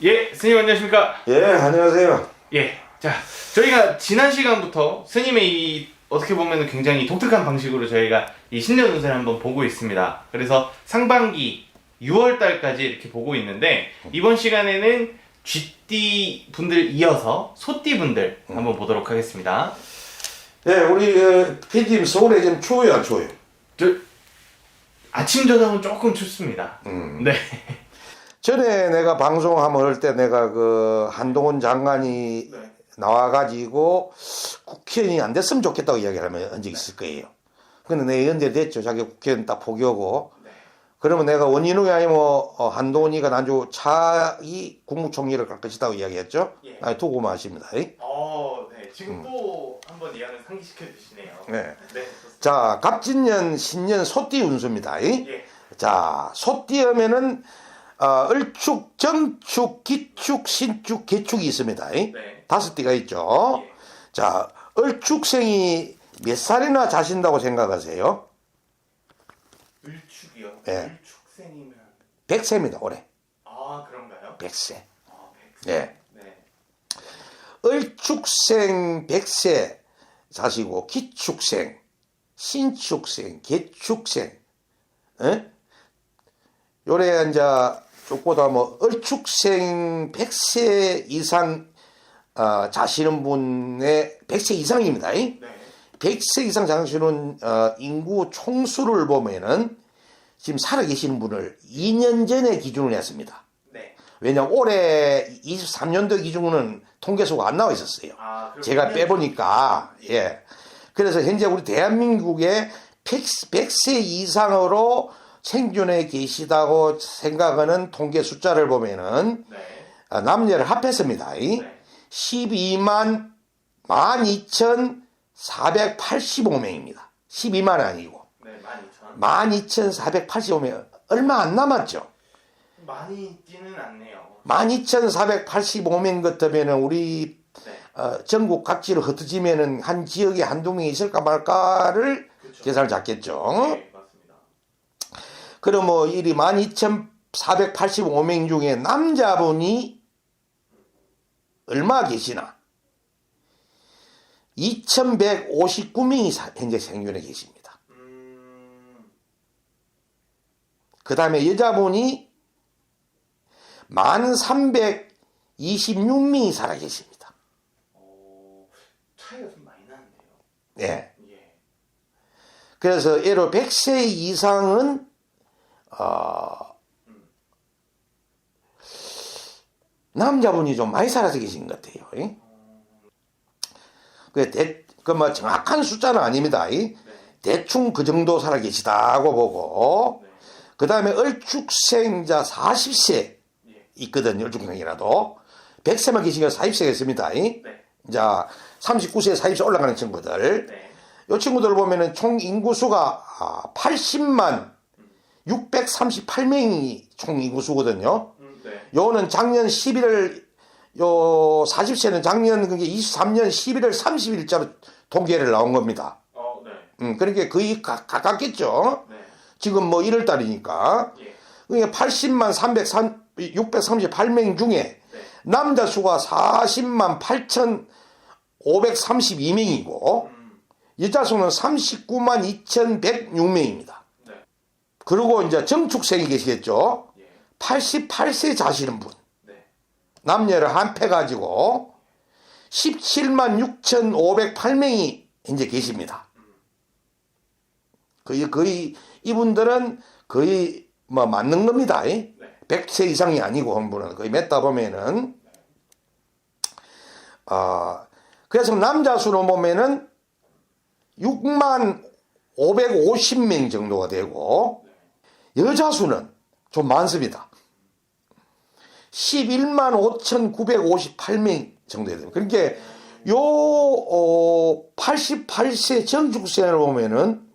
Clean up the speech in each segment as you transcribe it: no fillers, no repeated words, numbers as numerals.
예, 스님 안녕하십니까? 예, 안녕하세요. 예, 자, 저희가 지난 시간부터 스님의 이 어떻게 보면 굉장히 독특한 방식으로 저희가 이 신년 운세를 한번 보고 있습니다. 그래서 상반기 6월 달까지 이렇게 보고 있는데 이번 시간에는 쥐띠 분들 이어서 소띠 분들 한번 보도록 하겠습니다. 예, 우리 PD님 서울에 지금 추워요, 안 추워요? 저 아침 저녁은 조금 춥습니다. 네. 전에 내가 방송 한번 할 때 내가 그 한동훈 장관이 나와가지고 국회의원이 안 됐으면 좋겠다고 이야기를 한 적이 있을 거예요. 근데 내 연대 됐죠. 자기 국회의원 딱 포기하고. 그러면 내가 원인웅이 아니면 한동훈이가 난주 차기 국무총리를 갈 것이라고 이야기했죠. 예. 아니, 두고 마십니다. 네. 지금 또 한번 예언을 상기시켜 주시네요. 네. 네. 자, 갑진년, 신년, 소띠 운수입니다. 예. 자, 소띠 하면은 을축, 정축, 기축, 신축, 개축이 있습니다. 네. 5띠가 있죠. 예. 자, 을축생이 몇 살이나 자신다고 생각하세요? 을축이요? 예. 을축생이면 100세입니다, 올해. 아 그런가요? 100세. 아 100세. 예. 네. 을축생 100세 자시고, 기축생, 신축생, 개축생, 예? 요래 이제 쭉 보다 뭐 을축생 100세 이상 자시는 분의 100세 이상입니다. 네. 100세 이상 자시는 인구 총수를 보면은 지금 살아계시는 분을 2년 전에 기준을 했습니다. 네. 왜냐면 올해 23년도 기준은 통계수가 안 나와 있었어요. 아, 그렇군요. 제가 빼보니까, 예. 그래서 현재 우리 대한민국의 100세 이상으로 생존해 계시다고 생각하는 통계 숫자를 보면은, 네. 남녀를 합했습니다. 네. 12만 12,485명입니다. 12만 아니고. 네. 12,000. 12,485명. 얼마 안 남았죠? 많이 있지는 않네요. 12,485명 같으면은 우리 네. 전국 각지를 흩어지면은 한 지역에 한두 명이 있을까 말까를 그렇죠. 계산을 잡겠죠. 네, 맞습니다. 그럼 뭐 이리 12,485명 중에 남자분이 얼마 계시나? 2,159명이 현재 생존해 계십니다. 그 다음에 여자분이 1,326명이 살아 계십니다. 차이가 좀 많이 나는데요. 네. 예. 그래서 예로 100세 이상은 남자분이 좀 많이 살아서 계신 것 같아요. 뭐 정확한 숫자는 아닙니다. 대충 그 정도 살아 계시다고 보고, 네. 그 다음에 을축생자 40세 있거든요. 을축생이라도 100세만 계시니까 40세가 있습니다. 네. 자, 39세, 40세 올라가는 친구들. 네. 이 친구들 보면은 총 인구수가 80만 638명이 총 인구수거든요. 네. 요는 작년 11월, 요 40세는 작년 그게 23년 11월 30일자로 통계를 나온 겁니다. 네. 그러니까 거의 가깝겠죠. 네. 지금 뭐 1월 달이니까. 예. 그러니까 80만 638명 중에 네. 남자 수가 40만 8,532명이고 여자 수는 39만 2,106명입니다. 네. 그리고 이제 정축생이 계시겠죠. 예. 88세 자시는 분. 네. 남녀를 합해가지고 17만 6,508명이 현재 계십니다. 거의 이분들은 거의 뭐 맞는 겁니다. 100세 이상이 아니고 한 분은 거의 맺다 보면은 그래서 남자 수로 보면은 6만 550명 정도가 되고 여자 수는 좀 많습니다. 11만 5,958명 정도 됩니다. 그러니까 요 88세 정축생을 보면은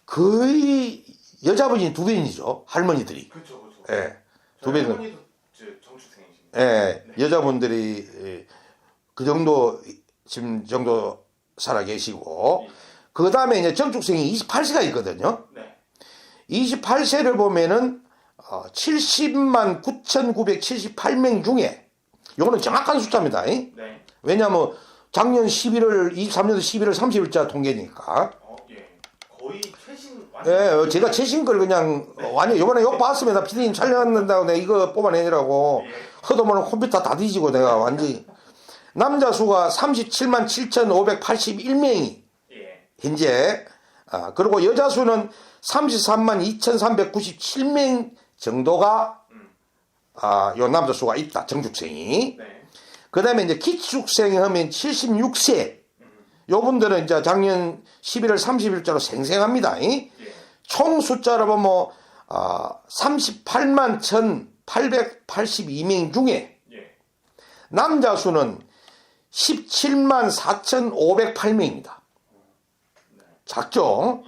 거의 여자분이 두 배이죠. 할머니들이. 그렇죠. 예. 두 배는. 할머니도 정축생이십니다. 예. 여자분들이 그 정도 지금 정도 살아 계시고 그 다음에 이제 정축생이 28세가 있거든요. 네. 28세를 보면은 70만 9,978명 중에, 요거는 정확한 숫자입니다. 네. 왜냐하면 작년 23년도 11월 30일자 통계니까. 예. 거의 최신 예, 제가 최신 걸 그냥 완전 요번에 욕 봤습니다. 피디님 촬영한다고 내가 이거 뽑아내느라고 허도모는 컴퓨터 다 뒤지고 내가 완전히. 남자 수가 37만 7,581명이 현재, 그리고 여자 수는 33만 2,397명 정도가 요 남자 수가 있다, 정축생이. 그 다음에 이제 기축생 하면 76세. 요 분들은 이제 작년 11월 30일자로 생생합니다. 총 숫자로 보면, 38만 1,882명 중에 남자 수는 17만 4,508명입니다. 작죠?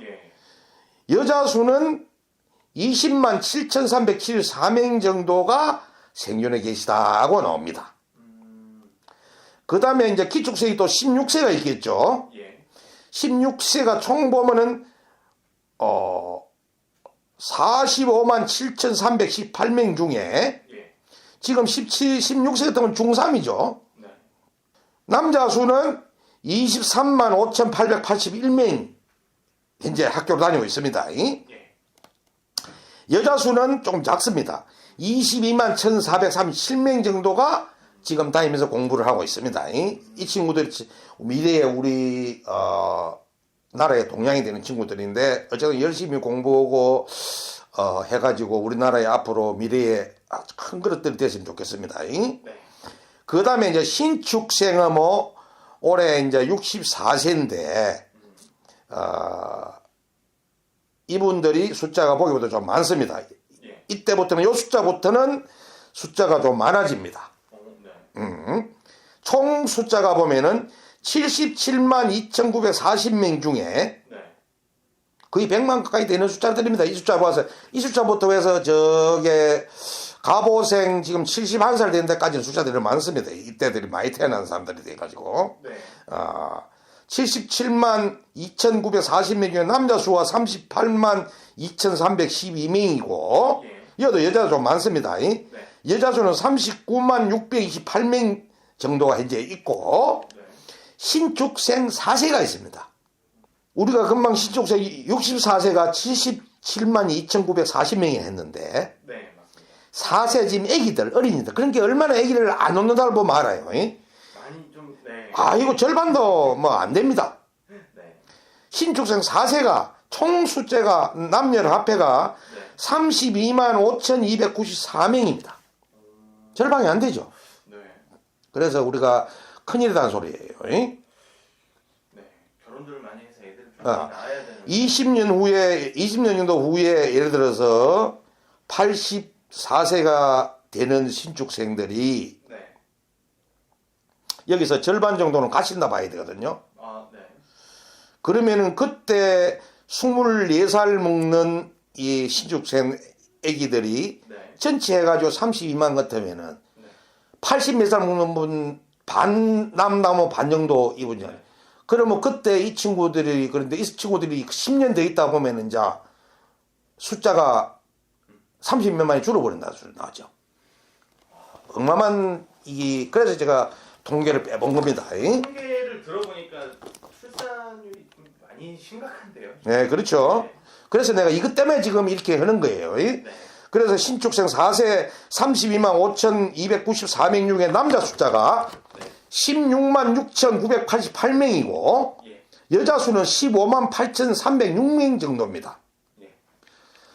여자 수는 20만 7,374명 정도가 생존해 계시다고 나옵니다. 그 다음에 이제 기축생이 또 16세가 있겠죠. 16세가 총 보면은 45만 7,318명 중에 지금 16세 같은 건 중3이죠. 남자 수는 23만 5,881명 현재 학교를 다니고 있습니다. 여자 수는 조금 작습니다. 22만 1,437명 정도가 지금 다니면서 공부를 하고 있습니다. 이 친구들이 미래에 우리 나라의 동양이 되는 친구들인데 어쨌든 열심히 공부하고 해가지고 우리나라의 앞으로 미래에 큰 그릇들이 됐으면 좋겠습니다. 그 다음에 이제 신축생은 뭐 올해 이제 64세인데 이분들이 숫자가 보기보다 좀 많습니다. 이때부터는 요 숫자부터는 숫자가 좀 많아집니다. 총 숫자가 보면은 77만 2,940명 중에 거의 100만 가까이 되는 숫자들입니다. 이 숫자 봐서 이 숫자부터 해서 저게 가보생 지금 71살 된 데까지는 숫자들이 많습니다. 이때들이 많이 태어난 사람들이 돼가지고 77만 2,940명 중에 남자 수가 38만 2,312명이고 여도 여자도 좀 많습니다. 여자 수는 39만 628명 정도가 현재 있고 신축생 4세가 있습니다. 우리가 금방 신축생 64세가 77만 2,940명이 했는데 4세 지금 애기들, 어린이들. 그러니까 얼마나 애기를 안 놓는다를 보면 알아요. 많이 좀, 이거 절반도 뭐 안 됩니다. 신축생 4세가 총 숫자가 남녀 합해가 32만 5,294명입니다. 절반이 안 되죠. 그래서 우리가 큰일이라는 소리예요. 결혼들 많이 해서 애들 좀 낳아야 되는 20년 후에, 20년 정도 후에 예를 들어서 84세가 되는 신축생들이 여기서 절반 정도는 가신다 봐야 되거든요. 그러면은 그때 24살 먹는 이 신축생 애기들이 전체 해가지고 32만 같으면은 80몇 살 먹는 분 반 남나무 반 정도 이분이잖아요. 그러면 그때 이 친구들이 그런데 이 친구들이 10년 더 있다 보면은 이제 숫자가 30몇만이 줄어버린다 소리 나죠. 어마어마한 그래서 제가 통계를 빼본 겁니다. 통계를 들어보니까 출산율이 좀 많이 심각한데요. 네, 그렇죠. 그래서 내가 이것 때문에 지금 이렇게 하는 거예요. 그래서 신축생 4세 32만 5,294명 중에 남자 숫자가 16만 6,988명이고 여자 수는 15만 8,306명 정도입니다.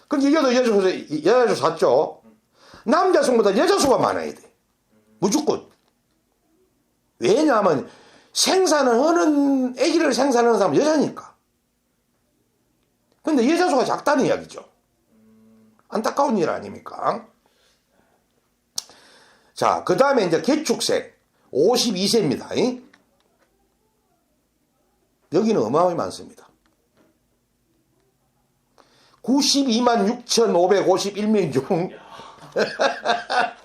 그러니까 이것도 여자 수 샀죠. 남자 수보다 여자 수가 많아야 돼. 무조건. 왜냐하면 아기를 생산하는 사람은 여자니까. 근데 여자 수가 작다는 이야기죠. 안타까운 일 아닙니까? 자, 그 다음에 이제 개축생 52세입니다. 여기는 어마어마하게 많습니다. 92만 6,551명 중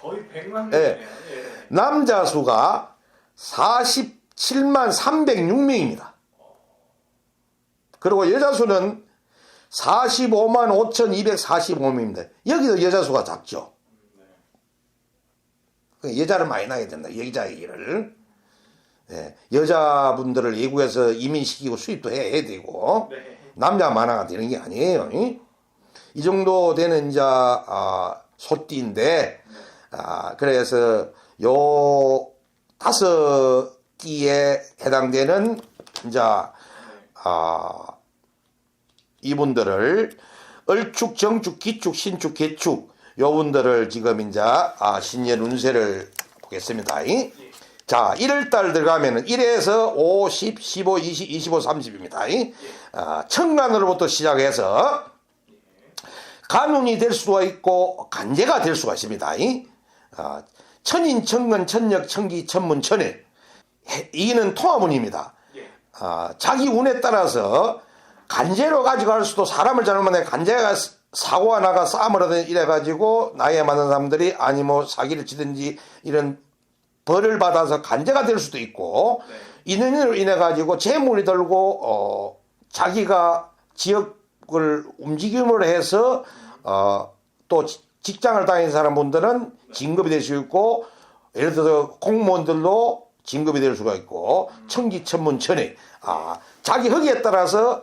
거의 100만 명이네요. 남자 수가 47만 306명입니다. 그리고 여자 수는 45만 5,245명입니다. 여기도 여자 수가 작죠. 여자를 많이 낳아야 된다. 여자 얘기를. 예, 여자분들을 외국에서 이민시키고 수입도 해야 되고 남자 만화가 되는 게 아니에요. 이 정도 되는 이제 소띠인데 그래서 요 5띠에 해당되는 이제 이분들을 을축, 정축, 기축, 신축, 개축 요분들을 지금 이제 신년 운세를 보겠습니다. 자, 1월달 들어가면은 1에서 5, 10, 15, 20, 25, 30입니다. 천간으로부터 시작해서 간운이 될 수가 있고 간제가 될 수가 있습니다. 천인, 천근, 천역, 천기, 천문, 천일. 이는 통화문입니다. 자기 운에 따라서 간제로 가져갈 수도 사람을 잘못해 간제가 사고가 나가 싸움을 하든 이래가지고 나이에 맞는 사람들이 아니 뭐 사기를 치든지 이런 벌을 받아서 간제가 될 수도 있고 인연으로 인해 가지고 재물이 들고 자기가 지역을 움직임으로 해서 또 직장을 다니는 사람분들은 진급이 될 수 있고 예를 들어서 공무원들도 진급이 될 수가 있고 천기천문천의 자기 허기에 따라서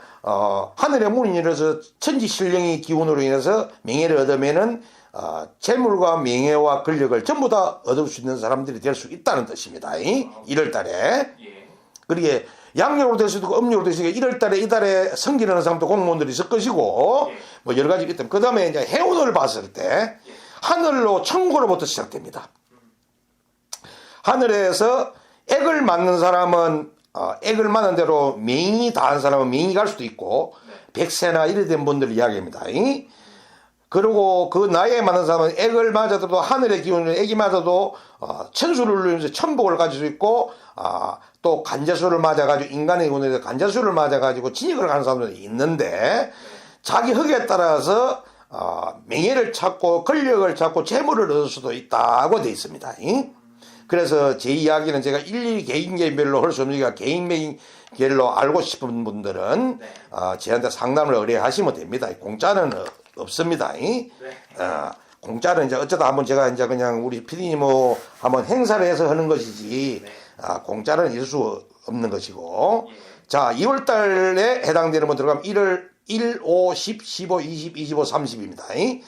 하늘의 문이 열어서 천지신령의 기운으로 인해서 명예를 얻으면은 재물과 명예와 권력을 전부 다 얻을 수 있는 사람들이 될 수 있다는 뜻입니다. 1월달에 그러게 양력으로 될 수도 있고 음력으로 될 수 있고 1월달에 이달에 성기하는 사람도 공무원들이 있을 것이고 뭐 여러 가지 있기 때문에 그 다음에 이제 해운을 봤을 때 하늘로 천고로부터 시작됩니다. 하늘에서 액을 맞는 사람은 액을 맞는 대로 명이 다한 사람은 명이 갈 수도 있고 백세나 이래 된 분들 이야기입니다. 그리고 그 나이에 맞는 사람은 액을 맞아도 하늘의 기운을 액이 맞아도 천수를 누리면서 천복을 가질 수 있고 또 간제수를 맞아가지고 인간의 기운에서 간제수를 맞아가지고 진역을 가는 사람들이 있는데 자기 흑에 따라서 명예를 찾고 권력을 찾고 재물을 얻을 수도 있다고 되어 있습니다. 그래서 제 이야기는 제가 일일이 개인별로 할 수 없으니까 개인별로 알고 싶은 분들은 저한테 상담을 의뢰하시면 됩니다. 공짜는 없습니다. 공짜는 이제 어쩌다 한번 제가 이제 그냥 우리 피디님하고 한번 행사를 해서 하는 것이지 공짜는 있을 수 없는 것이고 자 2월달에 해당되는 분 들어가면 1, 5, 10, 15, 20, 25, 30입니다.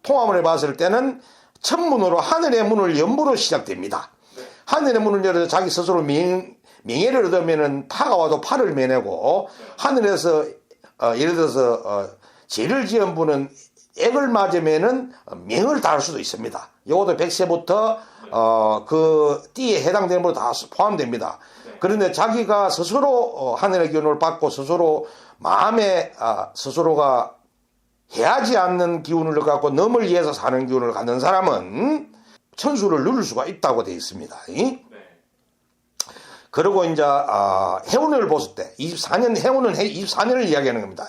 통화문을 봤을 때는 천문으로 하늘의 문을 연부로 시작됩니다. 하늘의 문을 열어서 자기 스스로 명예를 얻으면은 파가 와도 파를 매내고 하늘에서 예를 들어서 죄를 지은 분은 액을 맞으면은 명을 당할 수도 있습니다. 이것도 100세부터 그 띠에 해당되는 분도 다 포함됩니다. 그런데 자기가 스스로 하늘의 기운을 받고 스스로 마음에 스스로가 해하지 않는 기운을 갖고 넘을 위해서 사는 기운을 갖는 사람은 천수를 누릴 수가 있다고 되어 있습니다. 그리고 이제 해운을 봤을 때 24년 해운은 24년을 이야기하는 겁니다.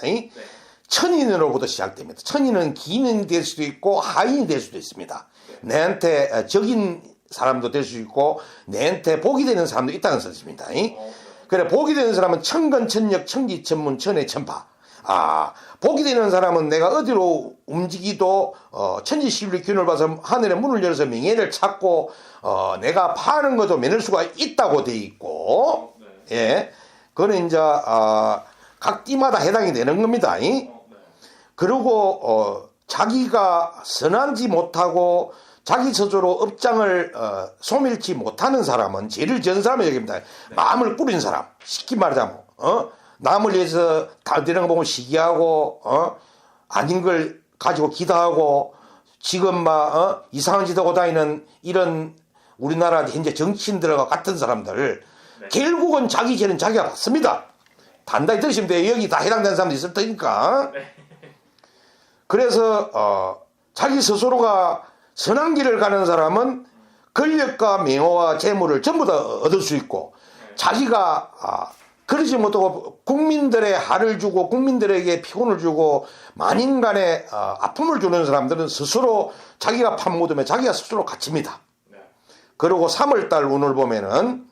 천인으로부터 시작됩니다. 천인은 기인이 될 수도 있고 하인이 될 수도 있습니다. 내한테 적인 사람도 될 수 있고 내한테 복이 되는 사람도 있다는 뜻입니다. 그래 복이 되는 사람은 천근, 천역, 천기, 천문, 천의, 천파. 복이 되는 사람은 내가 어디로 움직이도 천지시율의 기운을 봐서 하늘의 문을 열어서 명예를 찾고 내가 파는 것도 면할 수가 있다고 돼 있고 예, 그거는 이제 각 띠마다 해당이 되는 겁니다. 그리고 자기가 선하지 못하고 자기 스스로 업장을 소멸치 못하는 사람은 죄를 지은 사람을 얘기합니다. 마음을 꾸린 사람 쉽게 말하자면 남을 위해서 달되는 거 보면 시기하고 아닌 걸 가지고 기도하고 지금 막 이상한 짓 하고 다니는 이런 우리나라 현재 정치인들과 같은 사람들 결국은 자기 죄는 자기가 받습니다. 단단히 들으시면 돼요. 여기 다 해당되는 사람도 있을 테니까. 그래서 자기 스스로가 선한 길을 가는 사람은 권력과 명예와 재물을 전부 다 얻을 수 있고 자기가 그러지 못하고 국민들의 har을 주고 국민들에게 피곤을 주고 만인간의 아픔을 주는 사람들은 스스로 자기가 판묻으면 자기가 스스로 갇힙니다. 그리고 3월달 운을 보면은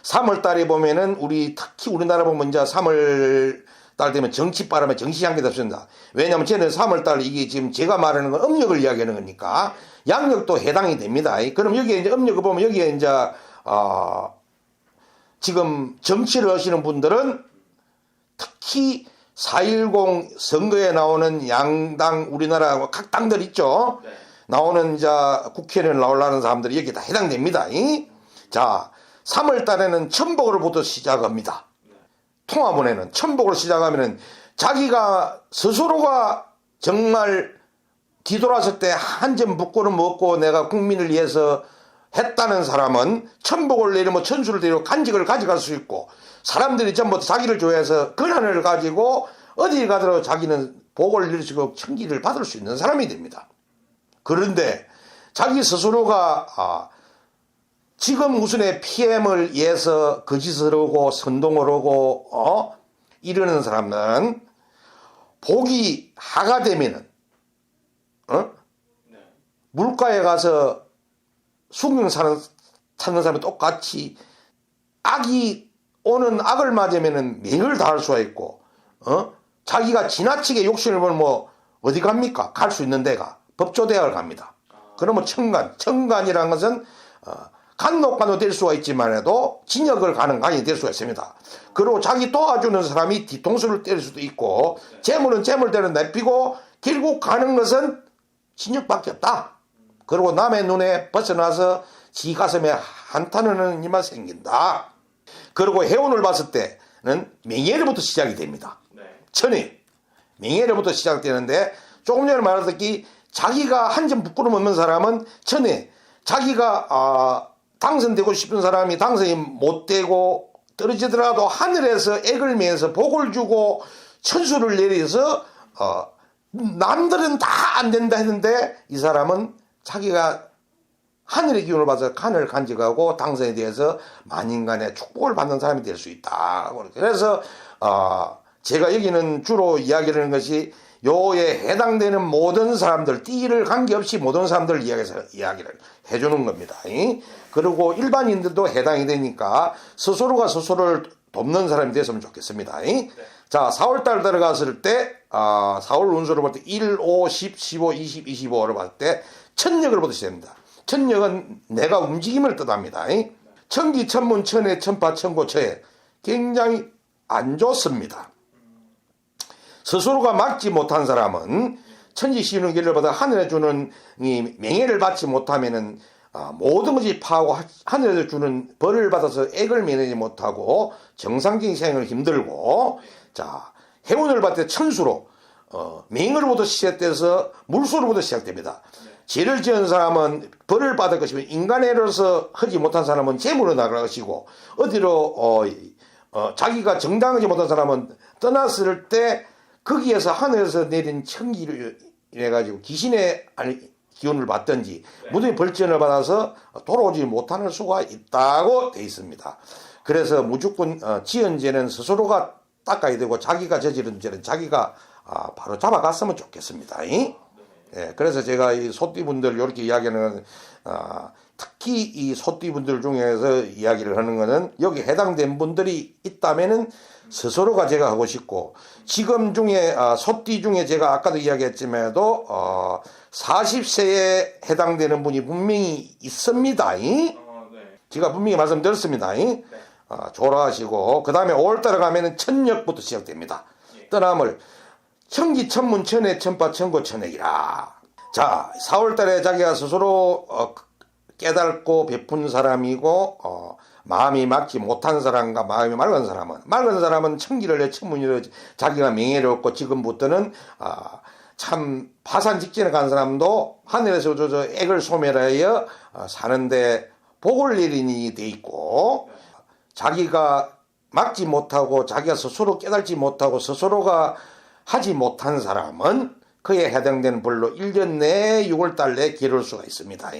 3월달에 보면은 우리 특히 우리나라 보면 이제 3월 달 되면 정치바람에 정치향기도 없습니다. 왜냐하면 쟤는 3월달 이게 지금 제가 말하는 건 음력을 이야기하는 거니까 양력도 해당이 됩니다. 그럼 여기에 이제 음력을 보면 여기에 이제 지금 정치를 하시는 분들은 특히 4.10 선거에 나오는 양당 우리나라 각 당들 있죠. 네. 나오는 국회의원 나오려는 사람들이 여기 다 해당됩니다. 자, 3월 달에는 천복으로부터 시작합니다. 통화번에는 천복으로 시작하면은 자기가 스스로가 정말 뒤돌았을 때 한 점 묵고는 먹고 내가 국민을 위해서 했다는 사람은 천복을 내리면 천수를 내리고 간직을 가져갈 수 있고 사람들이 전부 자기를 좋아해서 권한을 가지고 어디 가더라도 자기는 복을 누리시고 천기를 받을 수 있는 사람이 됩니다. 그런데 자기 스스로가 지금 우선의 PM을 위해서 거짓을 하고 선동을 하고 이러는 사람은 복이 하가 되면은 물가에 가서 수경 찾는 사람이 똑같이 악이 오는 악을 맞으면은 맹을 다할 수가 있고 자기가 지나치게 욕심을 부리면 뭐 어디 갑니까? 갈 수 있는 데가 법조대학을 갑니다. 그러면 청간이라는 것은 간혹간혹 될 수가 있지만 해도 진역을 가는 간이 될 수가 있습니다. 그리고 자기 도와주는 사람이 뒤통수를 때릴 수도 있고 재물은 재물대로 내피고 결국 가는 것은 진역밖에 없다. 그리고 남의 눈에 벗어나서 지 가슴에 한탄하는 이만 생긴다. 그리고 해운을 봤을 때는 명예로부터 시작이 됩니다. 천에 명예로부터 시작되는데 조금 전에 말했듯이 자기가 한 점 부끄럼 없는 사람은 천에 자기가 당선되고 싶은 사람이 당선이 못 되고 떨어지더라도 하늘에서 액을 매서 복을 주고 천수를 내려서 남들은 다 안 된다 했는데 이 사람은 자기가 하늘의 기운을 받아서 칸을 간직하고 당선에 대해서 만인간의 축복을 받는 사람이 될 수 있다. 그래서 제가 여기는 주로 이야기를 하는 것이 요에 해당되는 모든 사람들, 띠를 관계없이 모든 사람들을 이야기를 해주는 겁니다. 그리고 일반인들도 해당이 되니까 스스로가 스스로를 돕는 사람이 됐으면 좋겠습니다. 자, 4월달 들어갔을 때 4월 운수를 볼 때 1, 5, 10, 15, 20, 25를 봤을 때 천력을 보듯이 됩니다. 천력은 내가 움직임을 뜻합니다. 천기, 천문, 천해, 천파, 천고, 처해 굉장히 안 좋습니다. 스스로가 막지 못한 사람은 천지 시는 길을 받아 하늘에 주는 이 명예를 받지 못하면은 모든 것이 파하고 하늘에서 주는 벌을 받아서 액을 면하지 못하고 정상적인 생활을 힘들고 자 해운을 받을 때 천수로 맹으로부터 시작돼서 물수로부터 시작됩니다. 죄를 지은 사람은 벌을 받을 것이면 인간으로서 하지 못한 사람은 재물로 나갈 것이고 어디로 자기가 정당하지 못한 사람은 떠났을 때 거기에서 하늘에서 내린 천기를 해가지고 귀신의 기운을 받든지 무덤의 벌전을 받아서 돌아오지 못하는 수가 있다고 되어 있습니다. 그래서 무조건 지은 죄는 스스로가 닦아야 되고 자기가 저지른 죄는 자기가 바로 잡아갔으면 좋겠습니다. 예, 그래서 제가 이 소띠분들 이렇게 이야기하는 특히 이 소띠분들 중에서 이야기를 하는 것은 여기 해당된 분들이 있다면은 스스로가 제가 하고 싶고 지금 중에 소띠 중에 제가 아까도 이야기했지만도 40세에 해당되는 분이 분명히 있습니다. 제가 분명히 말씀드렸습니다. 조라하시고 그 다음에 5월달에 가면은 천력부터 시작됩니다. 떠남을 천기, 천문, 천해, 천파, 천고, 천액이라. 자, 4월달에 자기가 스스로 깨닫고 베푼 사람이고 마음이 막지 못한 사람과 마음이 맑은 사람은 천기를 내 천문이를 자기가 명예를 얻고 지금부터는 참 파산 직전에 간 사람도 하늘에서 저 액을 소멸하여 사는데 복을 내리니 돼 있고 자기가 막지 못하고 자기가 스스로 깨닫지 못하고 스스로가 하지 못한 사람은 그에 해당되는 벌로 1년 내에 6월달 내에 기를 수가 있습니다.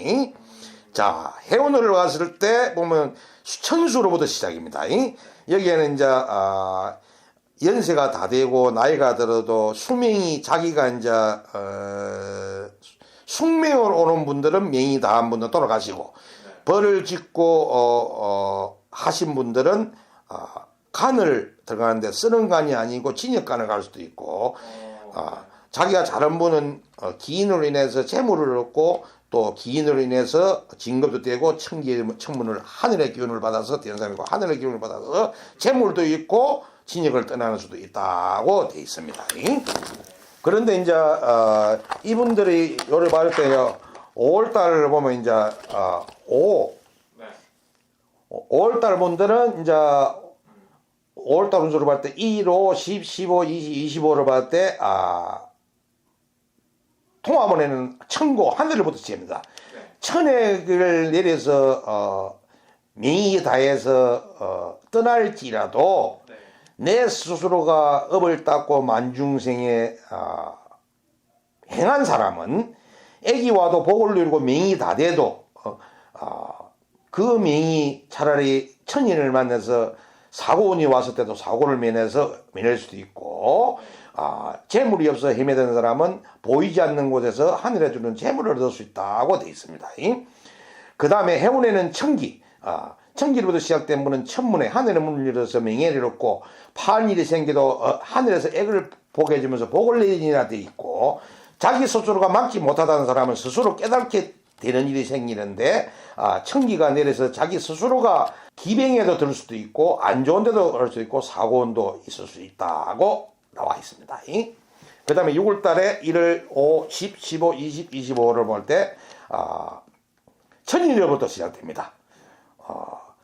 자, 해운을 갔을 때 보면 천수로부터 시작입니다. 여기에는 이제 연세가 다 되고 나이가 들어도 수명이 자기가 이제 숙명을 오는 분들은 명이 다한 분들 돌아가시고 벌을 짓고 하신 분들은 간을 들어가는데 쓰는 간이 아니고 진역간을 갈 수도 있고, 자기가 잘한 분은 기인으로 인해서 재물을 얻고 또 기인으로 인해서 진급도 되고 천문을 하늘의 기운을 받아서 되는 사람이고 하늘의 기운을 받아서 재물도 있고 진역을 떠나는 수도 있다고 돼 있습니다. 그런데 이제 이분들이 요를 받을 때 5월달을 보면 이제 5월달 분들은 이제 5월달 운수를 받을 때 1, 5, 10, 15, 20, 25를 받을 때 통화번에는 천고 하늘을부터 지입니다. 천액을 내려서 명의 다해서 떠날지라도 내 스스로가 업을 닦고 만중생에 행한 사람은 애기 와도 복을 누리고 명의 다 돼도 그 명의 차라리 천인을 만나서 사고운이 왔을 때도 사고를 면할 수도 있고 재물이 없어 헤매던 사람은 보이지 않는 곳에서 하늘에 주는 재물을 얻을 수 있다고 되어 있습니다. 그 다음에 해운에는 천기, 천기로부터 시작된 분은 천문에 하늘의 문을 열어서 명예를 얻고 파한 일이 생겨도 하늘에서 액을 보게 해주면서 복을 내리니라 되어 있고, 자기 스스로가 막지 못하다는 사람은 스스로 깨닫게 되는 일이 생기는데 천기가 내려서 자기 스스로가 기병에도 들 수도 있고 안 좋은 데도 갈 수도 있고 사고운도 있을 수 있다고 나와 있습니다. 그 다음에 6월달에 1월 5, 10, 15, 20, 25를 볼 때 천일로부터 시작됩니다.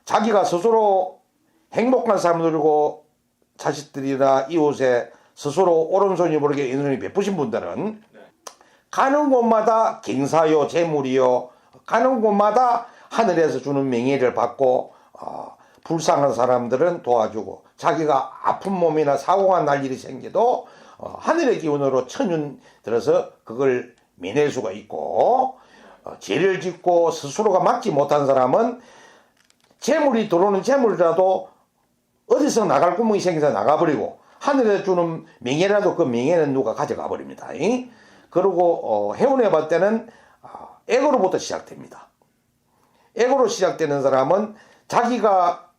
자기가 스스로 행복한 삶을 누리고 자식들이나 이웃에 스스로 오른손이 모르게 인연이 베푸신 분들은 가는 곳마다 경사요 재물이요 가는 곳마다 하늘에서 주는 명예를 받고 불쌍한 사람들은 도와주고 자기가 아픈 몸이나 사고가 날 일이 생겨도 하늘의 기운으로 천윤 들어서 그걸 면할 수가 있고, 죄를 짓고 스스로가 막지 못한 사람은 재물이 들어오는 재물이라도 어디서 나갈 구멍이 생겨서 나가버리고 하늘에 주는 명예라도 그 명예는 누가 가져가 버립니다. 그리고 해운에 봤을 때는 액으로부터 시작됩니다. 액으로 시작되는 사람은 자기가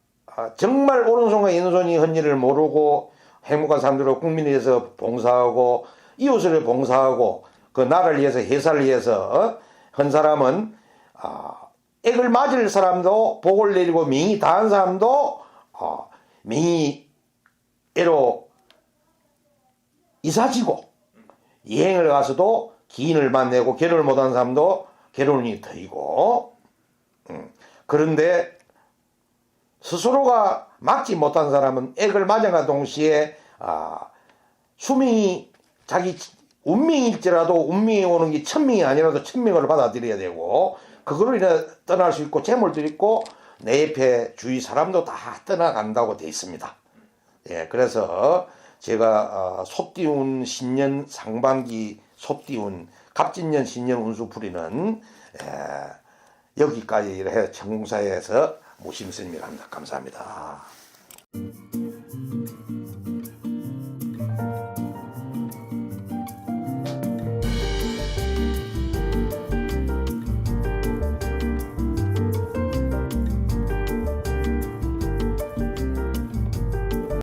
정말 오른손과 왼손이 한 일을 모르고 행복한 사람들로 국민을 위해서 봉사하고 이웃을 봉사하고 그 나라를 위해서 회사를 위해서 한 사람은 액을 맞을 사람도 복을 내리고 명이 다한 사람도 명의애로 이사지고 여행을 가서도 기인을 만나고 결혼을 못한 사람도 결혼이 터이고, 그런데 스스로가 막지 못한 사람은 액을 맞아가 동시에 수명이 자기 운명일지라도 운명이 오는 게 천명이 아니라도 천명을 받아들여야 되고 그걸로 인해 떠날 수 있고 재물도 있고 내 옆에 주위 사람도 다 떠나간다고 되어 있습니다. 예, 그래서 제가 솥띠운 신년 상반기 솥띠운 갑진년 신년 운수풀이는 여기까지 해 청공사에서 모심 스님이 감사합니다.